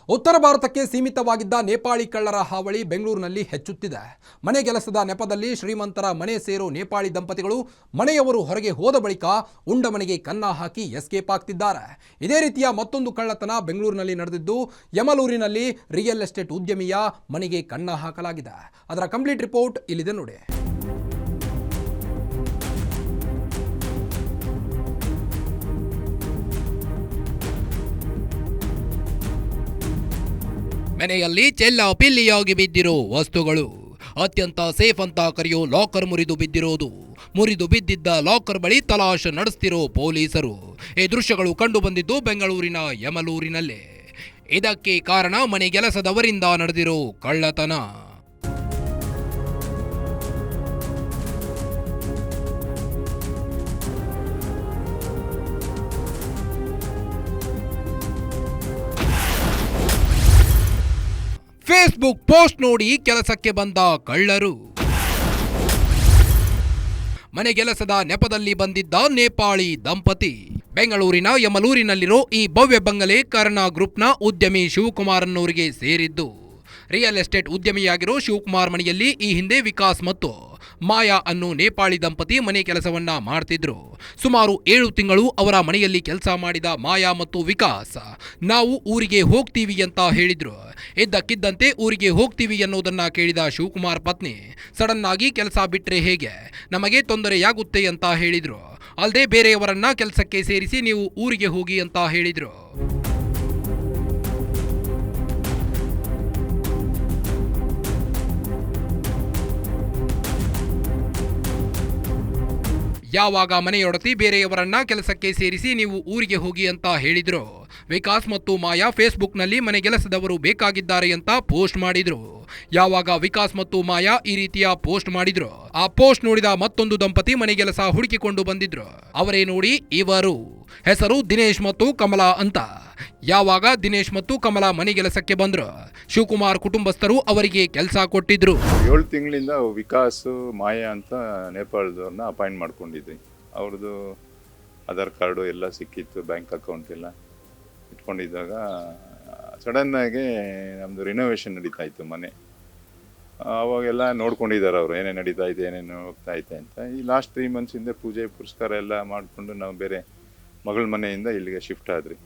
ಉತ್ತರ ಭಾರತಕ್ಕೆ ಸೀಮಿತವಾಗಿದ್ದ ನೇಪಾಳಿ ಕಳ್ಳರ ಹಾವಳಿ ಬೆಂಗಳೂರಿನಲ್ಲಿ ಹೆಚ್ಚುತ್ತಿದೆ. ಮನೆಗೆಲಸದ ನೆಪದಲ್ಲಿ ಶ್ರೀಮಂತರ ಮನೆ ಸೇರೋ ನೇಪಾಳಿ ದಂಪತಿಗಳು ಮನೆಯವರು ಹೊರಗೆ ಹೋದ ಬಳಿಕ ಉಂಡ ಮನೆಗೆ ಕನ್ನ ಹಾಕಿ ಎಸ್ಕೇಪ್ ಆಗ್ತಿದ್ದಾರೆ. ಇದೇ ರೀತಿಯ ಮತ್ತೊಂದು ಕಳ್ಳತನ ಬೆಂಗಳೂರಿನಲ್ಲಿ ನಡೆದಿದ್ದು, ಯಮಲೂರಿನಲ್ಲಿ ರಿಯಲ್ ಎಸ್ಟೇಟ್ ಉದ್ಯಮಿಯ ಮನೆಗೆ ಕನ್ನ ಹಾಕಲಾಗಿದೆ. ಅದರ ಕಂಪ್ಲೀಟ್ ರಿಪೋರ್ಟ್ ಇಲ್ಲಿದೆ ನೋಡಿ. ಮನೆಯಲ್ಲಿ ಚೆಲ್ಲ ಪಿಲ್ಲಿಯಾಗಿ ಬಿದ್ದಿರೋ ವಸ್ತುಗಳು, ಅತ್ಯಂತ ಸೇಫ್ ಅಂತ ಕರೆಯೋ ಲಾಕರ್ ಮುರಿದು ಬಿದ್ದಿರೋದು, ಮುರಿದು ಬಿದ್ದಿದ್ದ ಲಾಕರ್ ಬಳಿ ತಲಾಶ್ ನಡೆಸ್ತಿರೋ ಪೊಲೀಸರು. ಈ ದೃಶ್ಯಗಳು ಕಂಡು ಬಂದಿದ್ದು ಬೆಂಗಳೂರಿನ ಯಮಲೂರಿನಲ್ಲೇ. ಇದಕ್ಕೆ ಕಾರಣ ಮನೆಗೆಲಸದವರಿಂದ ನಡೆದಿರೋ ಕಳ್ಳತನ. ಫೇಸ್ಬುಕ್ ಪೋಸ್ಟ್ ನೋಡಿ ಕೆಲಸಕ್ಕೆ ಬಂದ ಕಳ್ಳರು. ಮನೆಗೆಲಸದ ನೆಪದಲ್ಲಿ ಬಂದಿದ್ದ ನೇಪಾಳಿ ದಂಪತಿ. ಬೆಂಗಳೂರಿನ ಯಮಲೂರಿನಲ್ಲಿರೋ ಈ ಭವ್ಯ ಬಂಗಲೆ ಕರ್ಣ ಗ್ರೂಪ್ನ ಉದ್ಯಮಿ ಶಿವಕುಮಾರ್ ಅನ್ನೋರಿಗೆ ಸೇರಿದ್ದು. ರಿಯಲ್ ಎಸ್ಟೇಟ್ ಉದ್ಯಮಿಯಾಗಿರೋ ಶಿವಕುಮಾರ್ ಮನೆಯಲ್ಲಿ ಈ ಹಿಂದೆ ವಿಕಾಸ್ ಮತ್ತು ಮಾಯಾ ಅನ್ನೋ ನೇಪಾಳಿ ದಂಪತಿ ಮನೆ ಕೆಲಸವನ್ನ ಮಾಡ್ತಿದ್ರು. ಸುಮಾರು 7 ತಿಂಗಳು ಅವರ ಮನೆಯಲ್ಲಿ ಕೆಲಸ ಮಾಡಿದ ಮಾಯಾ ಮತ್ತು ವಿಕಾಸ್ ನಾವು ಊರಿಗೆ ಹೋಗ್ತೀವಿ ಅಂತ ಹೇಳಿದ್ರು. ಇದ್ದಕ್ಕಿದ್ದಂತೆ ಊರಿಗೆ ಹೋಗ್ತೀವಿ ಅನ್ನೋದನ್ನ ಕೇಳಿದ ಶಿವಕುಮಾರ್ ಪತ್ನಿ ಸಡನ್ ಆಗಿ ಕೆಲಸ ಬಿಟ್ರೆ ಹೇಗೆ, ನಮಗೆ ತೊಂದರೆಯಾಗುತ್ತೆ ಅಂತ ಹೇಳಿದ್ರು. ಅಲ್ಲದೆ ಬೇರೆಯವರನ್ನ ಕೆಲಸಕ್ಕೆ ಸೇರಿಸಿ ನೀವು ಊರಿಗೆ ಹೋಗಿ ಅಂತ ಹೇಳಿದ್ರು. ಯಾವಾಗ ಮನೆಯೊಡತಿ ಬೇರೆಯವರನ್ನ ಕೆಲಸಕ್ಕೆ ಸೇರಿಸಿ ನೀವು ಊರಿಗೆ ಹೋಗಿ ಅಂತ ಹೇಳಿದ್ರು, ವಿಕಾಸ್ ಮತ್ತು ಮಾಯಾ ಫೇಸ್ಬುಕ್ನಲ್ಲಿ ಮನೆಗೆಲಸದವರು ಬೇಕಾಗಿದ್ದಾರೆ ಅಂತ ಪೋಸ್ಟ್ ಮಾಡಿದ್ರು. ಯಾವಾಗ ವಿಕಾಸ್ ಮತ್ತು ಮಾಯಾ ಈ ರೀತಿಯ ಪೋಸ್ಟ್ ಮಾಡಿದ್ರು, ಆ ಪೋಸ್ಟ್ ನೋಡಿದ ಮತ್ತೊಂದು ದಂಪತಿ ಮನೆಗೆಲಸ ಹುಡುಕಿಕೊಂಡು ಬಂದಿದ್ರು. ಅವರೇ ನೋಡಿ ಇವರು. ಹೆಸರು ದಿನೇಶ್ ಮತ್ತು ಕಮಲಾ ಅಂತ. ಯಾವಾಗ ದಿನೇಶ್ ಮತ್ತು ಕಮಲಾ ಮನೆಗೆಲಸಕ್ಕೆ ಬಂದ್ರು, ಶಿವಕುಮಾರ್ ಕುಟುಂಬಸ್ಥರು ಅವರಿಗೆ ಕೆಲಸ ಕೊಟ್ಟಿದ್ರು. 7 ತಿಂಗಳಿಂದ ವಿಕಾಸ್ ಮಾಯಾ ಅಂತ ನೇಪಾಳದವ್ರನ್ನ ಅಪಾಯಿಂಟ್ ಮಾಡ್ಕೊಂಡಿದ್ವಿ. ಅವ್ರದ್ದು ಆಧಾರ್ ಕಾರ್ಡು ಎಲ್ಲ ಸಿಕ್ಕಿತ್ತು, ಬ್ಯಾಂಕ್ ಅಕೌಂಟ್ ಎಲ್ಲ ಇಟ್ಕೊಂಡಿದ್ದಾಗ ಸಡನ್ನಾಗಿ ನಮ್ಮದು ರಿನೋವೇಷನ್ ನಡೀತಾ ಇತ್ತು ಮನೆ. ಅವಾಗೆಲ್ಲ ನೋಡ್ಕೊಂಡಿದ್ದಾರೆ ಅವರು, ಏನೇನು ನಡೀತಾ ಇದೆ, ಏನೇನು ಹೋಗ್ತಾ ಐತೆ ಅಂತ. ಈ ಲಾಸ್ಟ್ 3 months ಹಿಂದೆ ಪೂಜೆ ಪುರಸ್ಕಾರ ಎಲ್ಲ ಮಾಡಿಕೊಂಡು ನಾವು ಬೇರೆ ಮಗಳ ಮನೆಯಿಂದ ಇಲ್ಲಿಗೆ ಶಿಫ್ಟ್ ಆದ್ರಿ.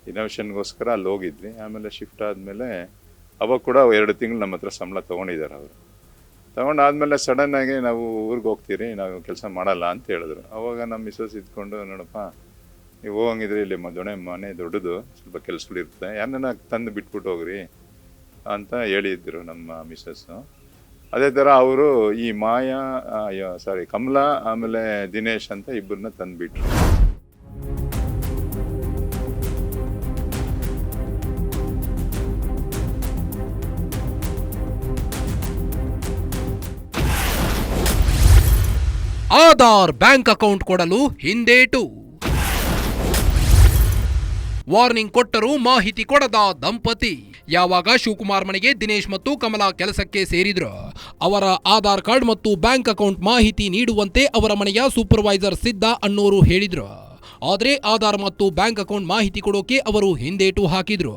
ರಿನೋವೇಷನ್ಗೋಸ್ಕರ ಅಲ್ಲಿ ಹೋಗಿದ್ವಿ. ಆಮೇಲೆ ಶಿಫ್ಟ್ ಆದಮೇಲೆ ಅವಾಗ ಕೂಡ 2 ತಿಂಗಳು ನಮ್ಮ ಹತ್ರ ಸಂಬಳ ತೊಗೊಂಡಿದ್ದಾರೆ ಅವರು. ತೊಗೊಂಡಾದ್ಮೇಲೆ ಸಡನ್ನಾಗಿ ನಾವು ಊರಿಗೆ ಹೋಗ್ತೀರಿ, ನಾವು ಕೆಲಸ ಮಾಡಲ್ಲ ಅಂತ ಹೇಳಿದ್ರು. ಅವಾಗ ನಮ್ಮ ಮಿಸಸ್ ಇದ್ಕೊಂಡು, ನೋಡಪ್ಪ ನೀವು ಹೋಗಂಗಿದ್ರೆ ಇಲ್ಲಿ ಮನೆ ದೊಡ್ಡದು, ಸ್ವಲ್ಪ ಕೆಲಸಗಳಿರುತ್ತೆ, ಯಾರನ್ನ ತಂದು ಬಿಟ್ಬಿಟ್ಟು ಹೋಗ್ರಿ ಅಂತ ಹೇಳಿದ್ರು ನಮ್ಮ ಮಿಸಸ್ಸು. ಅದೇ ಥರ ಅವರು ಈ ಕಮಲಾ ಆಮೇಲೆ ದಿನೇಶ್ ಅಂತ ಇಬ್ಬರನ್ನ ತಂದುಬಿಟ್ರು. ಆಧಾರ್ ಬ್ಯಾಂಕ್ ಅಕೌಂಟ್ ಕೊಡಲು ಹಿಂದೇಟು. ವಾರ್ನಿಂಗ್ ಕೊಟ್ಟರೂ ಮಾಹಿತಿ ಕೊಡದ ದಂಪತಿ. ಯಾವಾಗ ಶಿವಕುಮಾರ್ ಮನೆಗೆ ದಿನೇಶ್ ಮತ್ತು ಕಮಲಾ ಕೆಲಸಕ್ಕೆ ಸೇರಿದ್ರು, ಅವರ ಆಧಾರ್ ಕಾರ್ಡ್ ಮತ್ತು ಬ್ಯಾಂಕ್ ಅಕೌಂಟ್ ಮಾಹಿತಿ ನೀಡುವಂತೆ ಅವರ ಮನೆಯ ಸೂಪರ್ವೈಸರ್ ಸಿದ್ಧ ಅನ್ನೋರು ಹೇಳಿದ್ರು. ಆದರೆ ಆಧಾರ್ ಮತ್ತು ಬ್ಯಾಂಕ್ ಅಕೌಂಟ್ ಮಾಹಿತಿ ಕೊಡೋಕೆ ಅವರು ಹಿಂದೇಟು ಹಾಕಿದ್ರು.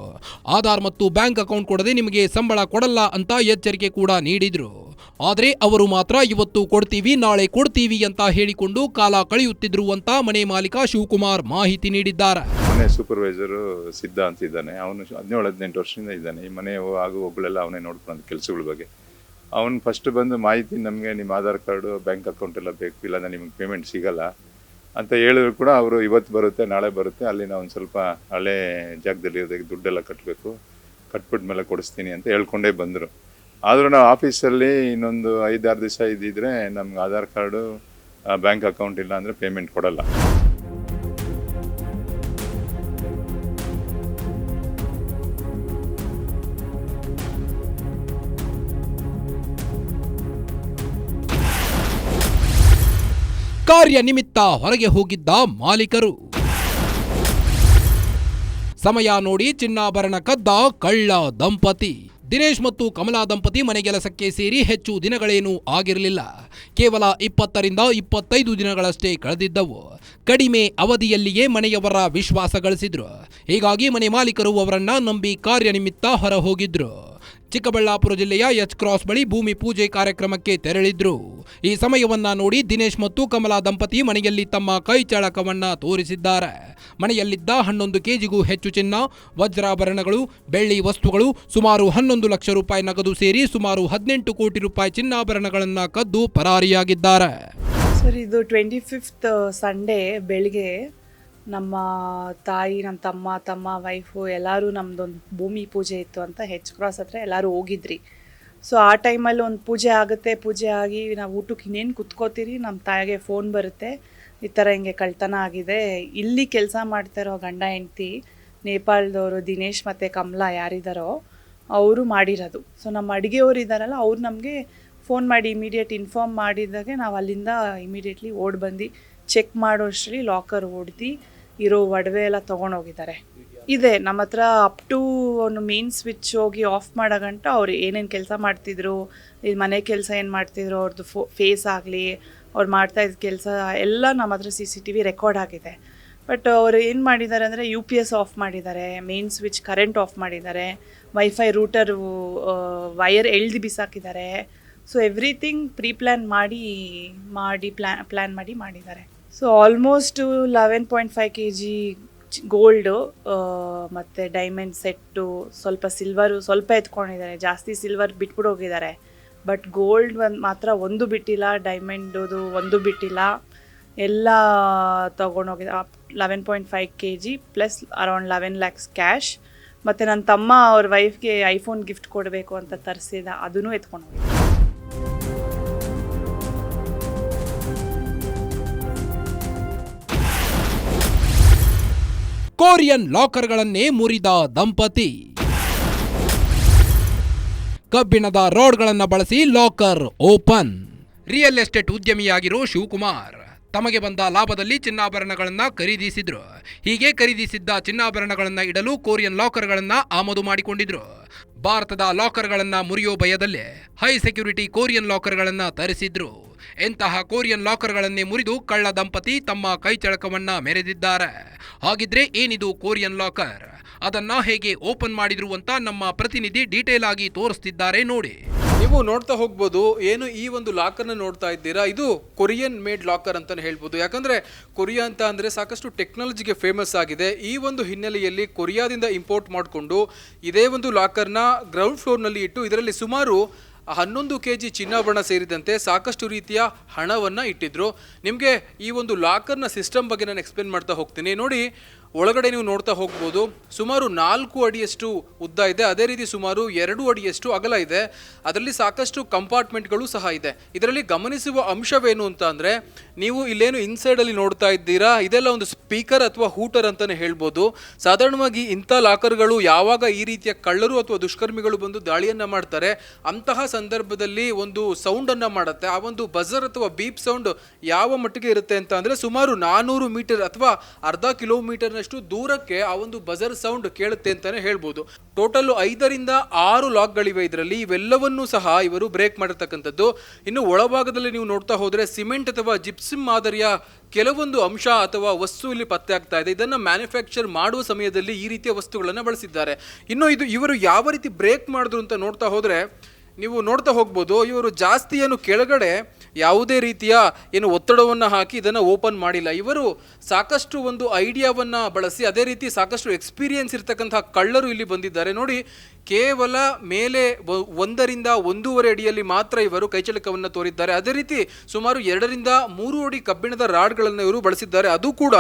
ಆಧಾರ್ ಮತ್ತು ಬ್ಯಾಂಕ್ ಅಕೌಂಟ್ ಕೊಡದೆ ನಿಮಗೆ ಸಂಬಳ ಕೊಡಲ್ಲ ಅಂತ ಎಚ್ಚರಿಕೆ ಕೂಡ ನೀಡಿದ್ರು. ಆದರೆ ಅವರು ಮಾತ್ರ ಇವತ್ತು ಕೊಡ್ತೀವಿ ನಾಳೆ ಕೊಡ್ತೀವಿ ಅಂತ ಹೇಳಿಕೊಂಡು ಕಾಲ ಕಳೆಯುತ್ತಿದ್ರು ಅಂತ ಮನೆ ಮಾಲೀಕ ಶಿವಕುಮಾರ್ ಮಾಹಿತಿ ನೀಡಿದ್ದಾರೆ. ಮನೆ ಸೂಪರ್ವೈಸರು ಸಿದ್ಧ ಅಂತ ಇದ್ದಾನೆ. ಅವನು 17-18 ವರ್ಷದಿಂದ ಇದ್ದಾನೆ. ಈ ಮನೆ ಹಾಗೂ ಒಬ್ಬಳೆಲ್ಲ ಅವನೇ ನೋಡ್ಕೊಂಡು ಕೆಲಸಗಳ ಬಗ್ಗೆ. ಅವನು ಫಸ್ಟ್ ಬಂದು ಮಾಹಿತಿ, ನಮಗೆ ನಿಮ್ಮ ಆಧಾರ್ ಕಾರ್ಡು ಬ್ಯಾಂಕ್ ಅಕೌಂಟ್ ಎಲ್ಲ ಬೇಕು, ಇಲ್ಲಾಂದ್ರೆ ನಿಮಗೆ ಪೇಮೆಂಟ್ ಸಿಗಲ್ಲ ಅಂತ ಹೇಳಿದ್ರು ಕೂಡ ಅವರು ಇವತ್ತು ಬರುತ್ತೆ ನಾಳೆ ಬರುತ್ತೆ, ಅಲ್ಲಿನ ಒಂದು ಸ್ವಲ್ಪ ಹಳೆ ಜಾಗದಲ್ಲಿ ಇರೋದಕ್ಕೆ ದುಡ್ಡೆಲ್ಲ ಕಟ್ಟಬೇಕು, ಕಟ್ಬಿಟ್ಟು ಮೇಲೆ ಕೊಡಿಸ್ತೀನಿ ಅಂತ ಹೇಳ್ಕೊಂಡೇ ಬಂದರು. ಆದರೂ ನಾವು ಆಫೀಸಲ್ಲಿ ಇನ್ನೊಂದು 5-6 ದಿವಸ ಇದ್ದಿದ್ರೆ ನಮ್ಗೆ ಆಧಾರ್ ಕಾರ್ಡು ಬ್ಯಾಂಕ್ ಅಕೌಂಟ್ ಇಲ್ಲ ಅಂದರೆ ಪೇಮೆಂಟ್ ಕೊಡಲ್ಲ. ಕಾರ್ಯ ನಿಮಿತ್ತ ಹೊರಗೆ ಹೋಗಿದ್ದ ಮಾಲೀಕರು. ಸಮಯ ನೋಡಿ ಚಿನ್ನಾಭರಣ ಕದ್ದ ಕಳ್ಳ ದಂಪತಿ. ದಿನೇಶ್ ಮತ್ತು ಕಮಲಾ ದಂಪತಿ ಮನೆಗೆಲಸಕ್ಕೆ ಸೇರಿ ಹೆಚ್ಚು ದಿನಗಳೇನೂ ಆಗಿರಲಿಲ್ಲ. ಕೇವಲ 20ರಿಂದ 25 ದಿನಗಳಷ್ಟೇ ಕಳೆದಿದ್ದವು. ಕಡಿಮೆ ಅವಧಿಯಲ್ಲಿಯೇ ಮನೆಯವರ ವಿಶ್ವಾಸ ಗಳಿಸಿದ್ರು. ಹೀಗಾಗಿ ಮನೆ ಮಾಲೀಕರು ಅವರನ್ನ ನಂಬಿ ಕಾರ್ಯನಿಮಿತ್ತ ಹೊರ ಹೋಗಿದ್ರು. ಚಿಕ್ಕಬಳ್ಳಾಪುರ ಜಿಲ್ಲೆಯ ಎಚ್ ಕ್ರಾಸ್ ಬಳಿ ಭೂಮಿ ಪೂಜೆ ಕಾರ್ಯಕ್ರಮಕ್ಕೆ ತೆರಳಿದ್ರು. ಈ ಸಮಯವನ್ನ ನೋಡಿ ದಿನೇಶ್ ಮತ್ತು ಕಮಲಾ ದಂಪತಿ ಮನೆಯಲ್ಲಿ ತಮ್ಮ ಕೈ ಚಳಕವನ್ನ ತೋರಿಸಿದ್ದಾರೆ. ಮನೆಯಲ್ಲಿದ್ದ 11 ಕೆಜಿಗೂ ಹೆಚ್ಚು ಚಿನ್ನ, ವಜ್ರಾಭರಣಗಳು, ಬೆಳ್ಳಿ ವಸ್ತುಗಳು, ಸುಮಾರು 11 ಲಕ್ಷ ರೂಪಾಯಿ ನಗದು ಸೇರಿ ಸುಮಾರು 18 ಕೋಟಿ ರೂಪಾಯಿ ಚಿನ್ನಾಭರಣಗಳನ್ನ ಕದ್ದು ಪರಾರಿಯಾಗಿದ್ದಾರೆ. ಸರ್, ಇದು 25th ಸಂಡೇ ಬೆಳಿಗ್ಗೆ ನಮ್ಮ ತಾಯಿ, ನಮ್ಮ ತಮ್ಮ ವೈಫು ಎಲ್ಲರೂ ನಮ್ಮದೊಂದು ಭೂಮಿ ಪೂಜೆ ಇತ್ತು ಅಂತ ಹೆಚ್ ಕ್ರಾಸ್ ಹತ್ರ ಎಲ್ಲರೂ ಹೋಗಿದ್ರಿ. ಸೊ ಆ ಟೈಮಲ್ಲಿ ಒಂದು ಪೂಜೆ ಆಗುತ್ತೆ. ಪೂಜೆ ಆಗಿ ನಾವು ಊಟಕ್ಕೆ ಇನ್ನೇನು ಕುತ್ಕೋತೀರಿ, ನಮ್ಮ ತಾಯಿಗೆ ಫೋನ್ ಬರುತ್ತೆ, ಈ ಥರ ಹಿಂಗೆ ಕಳ್ತನ ಆಗಿದೆ. ಇಲ್ಲಿ ಕೆಲಸ ಮಾಡ್ತಾರೋ ಗಂಡ ಹೆಂಡ್ತಿ ನೇಪಾಳದವರು ದಿನೇಶ್ ಮತ್ತು ಕಮಲಾ ಯಾರಿದ್ದಾರೋ ಅವರು ಮಾಡಿರೋದು. ಸೊ ನಮ್ಮ ಅಡುಗೆಯವರು ಇದ್ದಾರಲ್ಲ, ಅವ್ರು ನಮಗೆ ಫೋನ್ ಮಾಡಿ ಇಮಿಡಿಯೇಟ್ ಇನ್ಫಾರ್ಮ್ ಮಾಡಿದಾಗೆ ನಾವು ಅಲ್ಲಿಂದ ಇಮಿಡಿಯೇಟ್ಲಿ ಓಡಿ ಬಂದು ಚೆಕ್ ಮಾಡೋಷ್ಟರಲ್ಲಿ ಲಾಕರ್ ಹೊಡ್ದು ಇರೋ ಒಡವೆ ಎಲ್ಲ ತೊಗೊಂಡೋಗಿದ್ದಾರೆ. ಇದೆ ನಮ್ಮ ಹತ್ರ ಅಪ್ ಟು ಒಂದು ಮೇನ್ ಸ್ವಿಚ್ ಹೋಗಿ ಆಫ್ ಮಾಡೋ ಗಂಟ ಅವ್ರು ಏನೇನು ಕೆಲಸ ಮಾಡ್ತಿದ್ರು, ಇದು ಮನೆ ಕೆಲಸ ಏನು ಮಾಡ್ತಿದ್ರು, ಅವ್ರದ್ದು ಫೇಸ್ ಆಗಲಿ, ಅವ್ರು ಮಾಡ್ತಾಯಿದ್ದ ಕೆಲಸ ಎಲ್ಲ ನಮ್ಮ ಹತ್ರ CCTV ರೆಕಾರ್ಡ್ ಆಗಿದೆ. ಬಟ್ ಅವರು ಏನು ಮಾಡಿದ್ದಾರೆ ಅಂದರೆ UPS ಆಫ್ ಮಾಡಿದ್ದಾರೆ, ಮೇನ್ ಸ್ವಿಚ್ ಕರೆಂಟ್ ಆಫ್ ಮಾಡಿದ್ದಾರೆ, ವೈಫೈ ರೂಟರ್ ವೈರ್ ಎಳ್ದು ಬಿಸಾಕಿದ್ದಾರೆ. ಸೊ ಎವ್ರಿಥಿಂಗ್ ಪ್ಲಾನ್ ಮಾಡಿದ್ದಾರೆ. ಸೊ ಆಲ್ಮೋಸ್ಟ್ 11.5 kg ಗೋಲ್ಡು ಮತ್ತು ಡೈಮಂಡ್ ಸೆಟ್ಟು, ಸ್ವಲ್ಪ ಸಿಲ್ವರು ಸ್ವಲ್ಪ ಎತ್ಕೊಂಡಿದ್ದಾರೆ, ಜಾಸ್ತಿ ಸಿಲ್ವರ್ ಬಿಟ್ಬಿಟ್ಟು ಹೋಗಿದ್ದಾರೆ. ಬಟ್ ಗೋಲ್ಡ್ ಮಾತ್ರ ಒಂದು ಬಿಟ್ಟಿಲ್ಲ, ಡೈಮಂಡದು ಒಂದು ಬಿಟ್ಟಿಲ್ಲ, ಎಲ್ಲ ತೊಗೊಂಡೋಗಿದ್ದಾರೆ. 11.5 kg plus around 11 lakhs cash. ಮತ್ತು ನನ್ನ ತಮ್ಮ ಅವ್ರ ವೈಫ್ಗೆ ಐಫೋನ್ ಗಿಫ್ಟ್ ಕೊಡಬೇಕು ಅಂತ ತರಿಸಿದ, ಅದನ್ನೂ ಎತ್ಕೊಂಡು ಹೋಗಿದ್ದಾರೆ. ಕೊರಿಯನ್ ಲಾಕರ್ಗಳನ್ನೇ ಮುರಿದ ದಂಪತಿ. ಕಬ್ಬಿಣದ ರಾಡ್ಗಳನ್ನು ಬಳಸಿ ಲಾಕರ್ ಓಪನ್. ರಿಯಲ್ ಎಸ್ಟೇಟ್ ಉದ್ಯಮಿಯಾಗಿರೋ ಶಿವಕುಮಾರ್ ತಮಗೆ ಬಂದ ಲಾಭದಲ್ಲಿ ಚಿನ್ನಾಭರಣಗಳನ್ನ ಖರೀದಿಸಿದ್ರು. ಹೀಗೆ ಖರೀದಿಸಿದ್ದ ಚಿನ್ನಾಭರಣಗಳನ್ನ ಇಡಲು ಕೊರಿಯನ್ ಲಾಕರ್ಗಳನ್ನ ಆಮದು ಮಾಡಿಕೊಂಡಿದ್ರು. ಭಾರತದ ಲಾಕರ್ಗಳನ್ನ ಮುರಿಯೋ ಭಯದಲ್ಲೇ ಹೈ ಸೆಕ್ಯೂರಿಟಿ ಕೊರಿಯನ್ ಲಾಕರ್ಗಳನ್ನ ತರಿಸಿದ್ರು. ಎಂತಹ ಕೊರಿಯನ್ ಲಾಕರ್ಗಳನ್ನೇ ಮುರಿದು ಕಳ್ಳ ದಂಪತಿ ತಮ್ಮ ಕೈಚಳಕವನ್ನ ಮೆರೆದಿದ್ದಾರೆ. ಹಾಗಿದ್ರೆ ಏನಿದು ಕೊರಿಯನ್ ಲಾಕರ್? ಅದನ್ನ ಹೇಗೆ ಓಪನ್ ಮಾಡಿದ್ರು ಅಂತ ನಮ್ಮ ಪ್ರತಿನಿಧಿ ಡೀಟೇಲ್ ಆಗಿ ತೋರಿಸ್ತಿದ್ದಾರೆ ನೋಡಿ. ನೀವು ನೋಡ್ತಾ ಹೋಗ್ಬೋದು. ಏನು ಈ ಒಂದು ಲಾಕರ್ನ ನೋಡ್ತಾ ಇದ್ದೀರಾ, ಇದು ಕೊರಿಯನ್ ಮೇಡ್ ಲಾಕರ್ ಅಂತಾನೆ ಹೇಳ್ಬೋದು. ಯಾಕಂದ್ರೆ ಕೊರಿಯಾ ಅಂತ ಅಂದ್ರೆ ಸಾಕಷ್ಟು ಟೆಕ್ನಾಲಜಿಗೆ ಫೇಮಸ್ ಆಗಿದೆ. ಈ ಒಂದು ಹಿನ್ನೆಲೆಯಲ್ಲಿ ಕೊರಿಯಾದಿಂದ ಇಂಪೋರ್ಟ್ ಮಾಡಿಕೊಂಡು ಇದೇ ಒಂದು ಲಾಕರ್ನ ಗ್ರೌಂಡ್ ಫ್ಲೋರ್ನಲ್ಲಿ ಇಟ್ಟು ಇದರಲ್ಲಿ ಸುಮಾರು 11 kg ಚಿನ್ನಾಭರಣ ಸೇರಿದಂತೆ ಸಾಕಷ್ಟು ರೀತಿಯ ಹಣವನ್ನು ಇಟ್ಟಿದ್ರು. ನಿಮಗೆ ಈ ಒಂದು ಲಾಕರ್ನ ಸಿಸ್ಟಮ್ ಬಗ್ಗೆ ನಾನು ಎಕ್ಸ್ಪ್ಲೇನ್ ಮಾಡ್ತಾ ಹೋಗ್ತೀನಿ. ನೋಡಿ, ಒಳಗಡೆ ನೀವು ನೋಡ್ತಾ ಹೋಗ್ಬೋದು. ಸುಮಾರು 4 ಅಡಿಯಷ್ಟು ಉದ್ದ ಇದೆ, ಅದೇ ರೀತಿ ಸುಮಾರು 2 ಅಡಿಯಷ್ಟು ಅಗಲ ಇದೆ. ಅದರಲ್ಲಿ ಸಾಕಷ್ಟು ಕಂಪಾರ್ಟ್ಮೆಂಟ್ಗಳು ಸಹ ಇದೆ. ಇದರಲ್ಲಿ ಗಮನಿಸುವ ಅಂಶವೇನು ಅಂತ ಅಂದರೆ, ನೀವು ಇಲ್ಲೇನು ಇನ್ಸೈಡಲ್ಲಿ ನೋಡ್ತಾ ಇದ್ದೀರಾ, ಇದೆಲ್ಲ ಒಂದು ಸ್ಪೀಕರ್ ಅಥವಾ ಹೂಟರ್ ಅಂತಲೇ ಹೇಳ್ಬೋದು. ಸಾಧಾರಣವಾಗಿ ಇಂಥ ಲಾಕರ್ಗಳು ಯಾವಾಗ ಈ ರೀತಿಯ ಕಳ್ಳರು ಅಥವಾ ದುಷ್ಕರ್ಮಿಗಳು ಬಂದು ದಾಳಿಯನ್ನು ಮಾಡ್ತಾರೆ, ಅಂತಹ ಸಂದರ್ಭದಲ್ಲಿ ಒಂದು ಸೌಂಡನ್ನು ಮಾಡುತ್ತೆ. ಆ ಒಂದು ಬಜರ್ ಅಥವಾ ಬೀಪ್ ಸೌಂಡ್ ಯಾವ ಮಟ್ಟಿಗೆ ಇರುತ್ತೆ ಅಂತ ಅಂದರೆ, ಸುಮಾರು 400 ಮೀಟರ್ ಅಥವಾ ಅರ್ಧ ಕಿಲೋಮೀಟರ್ನ ದೂರಕ್ಕೆ ಆ ಒಂದು ಬಜರ್ ಸೌಂಡ್ ಕೇಳುತ್ತೆ ಅಂತಾನೆ ಹೇಳ್ಬೋದು. ಟೋಟಲ್ 5ರಿಂದ 6 ಲಾಕ್ಗಳಿವೆ ಇದರಲ್ಲಿ. ಇವೆಲ್ಲವನ್ನೂ ಸಹ ಇವರು ಬ್ರೇಕ್ ಮಾಡಿರ್ತಕ್ಕಂಥದ್ದು. ಇನ್ನು ಒಳಭಾಗದಲ್ಲಿ ನೀವು ನೋಡ್ತಾ ಹೋದ್ರೆ ಸಿಮೆಂಟ್ ಅಥವಾ ಜಿಪ್ಸಮ್ ಮಾದರಿಯ ಕೆಲವೊಂದು ಅಂಶ ಅಥವಾ ವಸ್ತು ಇಲ್ಲಿ ಪತ್ತೆ ಆಗ್ತಾ ಇದೆ. ಇದನ್ನ ಮ್ಯಾನುಫ್ಯಾಕ್ಚರ್ ಮಾಡುವ ಸಮಯದಲ್ಲಿ ಈ ರೀತಿಯ ವಸ್ತುಗಳನ್ನು ಬಳಸಿದ್ದಾರೆ. ಇನ್ನು ಇವರು ಯಾವ ರೀತಿ ಬ್ರೇಕ್ ಮಾಡಿದ್ರು ಅಂತ ನೋಡ್ತಾ ಹೋದ್ರೆ ನೀವು ನೋಡ್ತಾ ಹೋಗ್ಬೋದು. ಇವರು ಜಾಸ್ತಿ ಏನು ಕೆಳಗಡೆ ಯಾವುದೇ ರೀತಿಯ ಏನು ಒತ್ತಡವನ್ನು ಹಾಕಿ ಇದನ್ನು ಓಪನ್ ಮಾಡಿಲ್ಲ. ಇವರು ಸಾಕಷ್ಟು ಒಂದು ಐಡಿಯಾವನ್ನು ಬಳಸಿ, ಅದೇ ರೀತಿ ಸಾಕಷ್ಟು ಎಕ್ಸ್ಪೀರಿಯನ್ಸ್ ಇರ್ತಕ್ಕಂತಹ ಕಳ್ಳರು ಇಲ್ಲಿ ಬಂದಿದ್ದಾರೆ. ನೋಡಿ, ಕೇವಲ ಮೇಲೆ 1ರಿಂದ 1.5 ಅಡಿಯಲ್ಲಿ ಮಾತ್ರ ಇವರು ಕೈಚಳಕವನ್ನು ತೋರಿದ್ದಾರೆ. ಅದೇ ರೀತಿ ಸುಮಾರು 2ರಿಂದ 3 ಅಡಿ ಕಬ್ಬಿಣದ ರಾಡ್ಗಳನ್ನು ಇವರು ಬಳಸಿದ್ದಾರೆ. ಅದು ಕೂಡ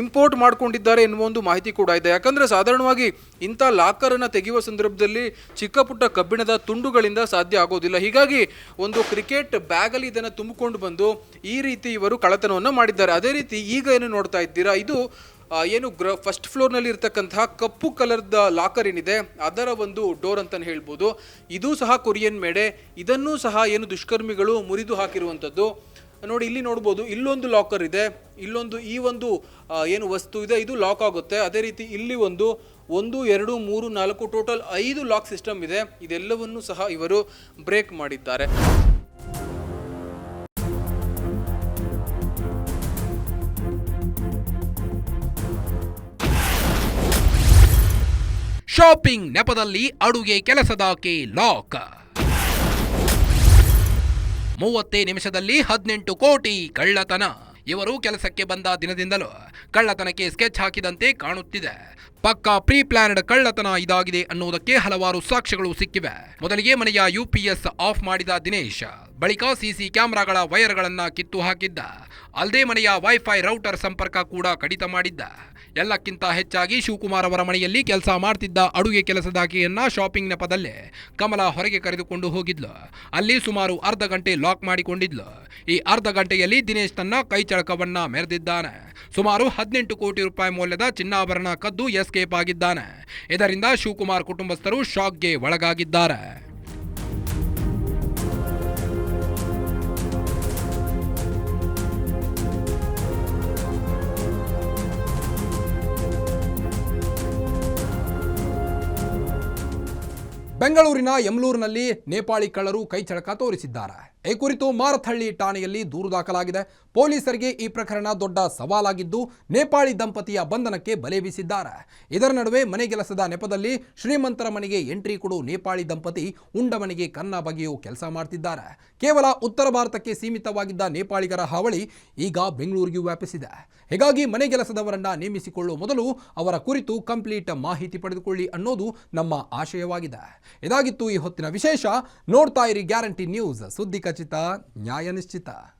ಇಂಪೋರ್ಟ್ ಮಾಡ್ಕೊಂಡಿದ್ದಾರೆ ಎನ್ನುವ ಒಂದು ಮಾಹಿತಿ ಕೂಡ ಇದೆ. ಯಾಕಂದರೆ ಸಾಧಾರಣವಾಗಿ ಇಂಥ ಲಾಕರನ್ನು ತೆಗೆಯುವ ಸಂದರ್ಭದಲ್ಲಿ ಚಿಕ್ಕ ಪುಟ್ಟ ಕಬ್ಬಿಣದ ತುಂಡುಗಳಿಂದ ಸಾಧ್ಯ ಆಗೋದಿಲ್ಲ. ಹೀಗಾಗಿ ಒಂದು ಕ್ರಿಕೆಟ್ ಬ್ಯಾಗಲ್ಲಿ ಇದನ್ನು ತುಂಬಿಕೊಂಡು ಬಂದು ಈ ರೀತಿ ಇವರು ಕಳ್ಳತನವನ್ನು ಮಾಡಿದ್ದಾರೆ. ಅದೇ ರೀತಿ ಈಗ ಏನು ನೋಡ್ತಾ ಇದ್ದೀರಾ, ಇದು ಏನು ಫಸ್ಟ್ ಫ್ಲೋರ್ನಲ್ಲಿ ಇರ್ತಕ್ಕಂತಹ ಕಪ್ಪು ಕಲರ್ದ ಲಾಕರ್ ಏನಿದೆ ಅದರ ಒಂದು ಡೋರ್ ಅಂತಲೇ ಹೇಳ್ಬೋದು. ಇದೂ ಸಹ ಕೊರಿಯನ್ ಮೇಡೆ. ಇದನ್ನೂ ಸಹ ಏನು ದುಷ್ಕರ್ಮಿಗಳು ಮುರಿದು ಹಾಕಿರುವಂಥದ್ದು. ನೋಡಿ, ಇಲ್ಲಿ ನೋಡ್ಬೋದು, ಇಲ್ಲೊಂದು ಲಾಕರ್ ಇದೆ, ಇಲ್ಲೊಂದು ಈ ಒಂದು ಏನು ವಸ್ತು ಇದೆ ಇದು ಲಾಕ್ ಆಗುತ್ತೆ. ಅದೇ ರೀತಿ ಇಲ್ಲಿ ಒಂದು 1 2 3 4 ಟೋಟಲ್ 5 ಲಾಕ್ ಸಿಸ್ಟಮ್ ಇದೆ. ಇದೆಲ್ಲವನ್ನೂ ಸಹ ಇವರು ಬ್ರೇಕ್ ಮಾಡಿದ್ದಾರೆ. ಶಾಪಿಂಗ್ ನೆಪದಲ್ಲಿ ಅಡುಗೆ ಕೆಲಸದಾಕೆ ಲಾಕ್. 30 ನಿಮಿಷದಲ್ಲಿ 18 ಕೋಟಿ ಕಳ್ಳತನ. ಇವರು ಕೆಲಸಕ್ಕೆ ಬಂದ ದಿನದಿಂದಲೂ ಕಳ್ಳತನಕ್ಕೆ ಸ್ಕೆಚ್ ಹಾಕಿದಂತೆ ಕಾಣುತ್ತಿದೆ. ಪಕ್ಕಾ ಪ್ರೀ ಪ್ಲಾನ್ಡ್ ಕಳ್ಳತನ ಇದಾಗಿದೆ ಅನ್ನುವುದಕ್ಕೆ ಹಲವಾರು ಸಾಕ್ಷ್ಯಗಳು ಸಿಕ್ಕಿವೆ. ಮೊದಲಿಗೆ ಮನೆಯ UPS ಆಫ್ ಮಾಡಿದ ದಿನೇಶ್, ಬಳಿಕ ಸಿಸಿ ಕ್ಯಾಮೆರಾಗಳ ವೈರ್ಗಳನ್ನ ಕಿತ್ತು ಹಾಕಿದ್ದ. ಅಲ್ಲದೆ ಮನೆಯ ವೈಫೈ ರೌಟರ್ ಸಂಪರ್ಕ ಕೂಡ ಕಡಿತ ಮಾಡಿದ್ದ. ಎಲ್ಲಕ್ಕಿಂತ ಹೆಚ್ಚಾಗಿ ಶಿವಕುಮಾರ್ ಅವರ ಮನೆಯಲ್ಲಿ ಕೆಲಸ ಮಾಡ್ತಿದ್ದ ಅಡುಗೆ ಕೆಲಸದಾಕೆಯನ್ನ ಶಾಪಿಂಗ್ ನೆಪದಲ್ಲೇ ಕಮಲ ಹೊರಗೆ ಕರೆದುಕೊಂಡು ಹೋಗಿದ್ಲು. ಅಲ್ಲಿ ಸುಮಾರು ಅರ್ಧ ಗಂಟೆ ಲಾಕ್ ಮಾಡಿಕೊಂಡಿದ್ಲು. ಈ ಅರ್ಧ ಗಂಟೆಯಲ್ಲಿ ದಿನೇಶ್ ತನ್ನ ಕೈಚಳಕವನ್ನ ಮೆರೆದಿದ್ದಾನೆ. ಸುಮಾರು 18 ಕೋಟಿ ರೂಪಾಯಿ ಮೌಲ್ಯದ ಚಿನ್ನಾಭರಣ ಕದ್ದು ಎಸ್ಕೇಪ್ ಆಗಿದ್ದಾನೆ. ಇದರಿಂದ ಶಿವಕುಮಾರ್ ಕುಟುಂಬಸ್ಥರು ಶಾಕ್ಗೆ ಒಳಗಾಗಿದ್ದಾರೆ. ಬೆಂಗಳೂರಿನ ಯಮಲೂರಿನಲ್ಲಿ ನೇಪಾಳಿ ಕಳ್ಳರು ಕೈಚಳಕ ತೋರಿಸಿದ್ದಾರೆ. ಈ ಕುರಿತು ಮಾರತ್ಹಳ್ಳಿ ಠಾಣೆಯಲ್ಲಿ ದೂರು ದಾಖಲಾಗಿದೆ. ಪೊಲೀಸರಿಗೆ ಈ ಪ್ರಕರಣ ದೊಡ್ಡ ಸವಾಲಾಗಿದ್ದು ನೇಪಾಳಿ ದಂಪತಿಯ ಬಂಧನಕ್ಕೆ ಬಲೆ ಬೀಸಿದ್ದಾರೆ. ಇದರ ನಡುವೆ ಮನೆಗೆಲಸದ ನೆಪದಲ್ಲಿ ಶ್ರೀಮಂತರ ಮನೆಗೆ ಎಂಟ್ರಿ ಕೊಡು ನೇಪಾಳಿ ದಂಪತಿ ಉಂಡ ಮನೆಗೆ ಕನ್ನ ಬಗೆಯೋ ಕೆಲಸ ಮಾಡ್ತಿದ್ದಾರೆ. ಕೇವಲ ಉತ್ತರ ಭಾರತಕ್ಕೆ ಸೀಮಿತವಾಗಿದ್ದ ನೇಪಾಳಿಗರ ಹಾವಳಿ ಈಗ ಬೆಂಗಳೂರಿಗೂ ವ್ಯಾಪಿಸಿದೆ. ಹೀಗಾಗಿ ಮನೆಗೆಲಸದವರನ್ನ ನೇಮಿಸಿಕೊಳ್ಳುವ ಮೊದಲು ಅವರ ಕುರಿತು ಕಂಪ್ಲೀಟ್ ಮಾಹಿತಿ ಪಡೆದುಕೊಳ್ಳಿ ಅನ್ನೋದು ನಮ್ಮ ಆಶಯವಾಗಿದೆ. ಇದಾಗಿತ್ತು ಈ ಹೊತ್ತಿನ ವಿಶೇಷ. ನೋಡ್ತಾ ಇರಿ ಗ್ಯಾರಂಟಿ ನ್ಯೂಸ್, ಸುದ್ದಿ ಖಚಿತ, ನ್ಯಾಯ ನಿಶ್ಚಿತ.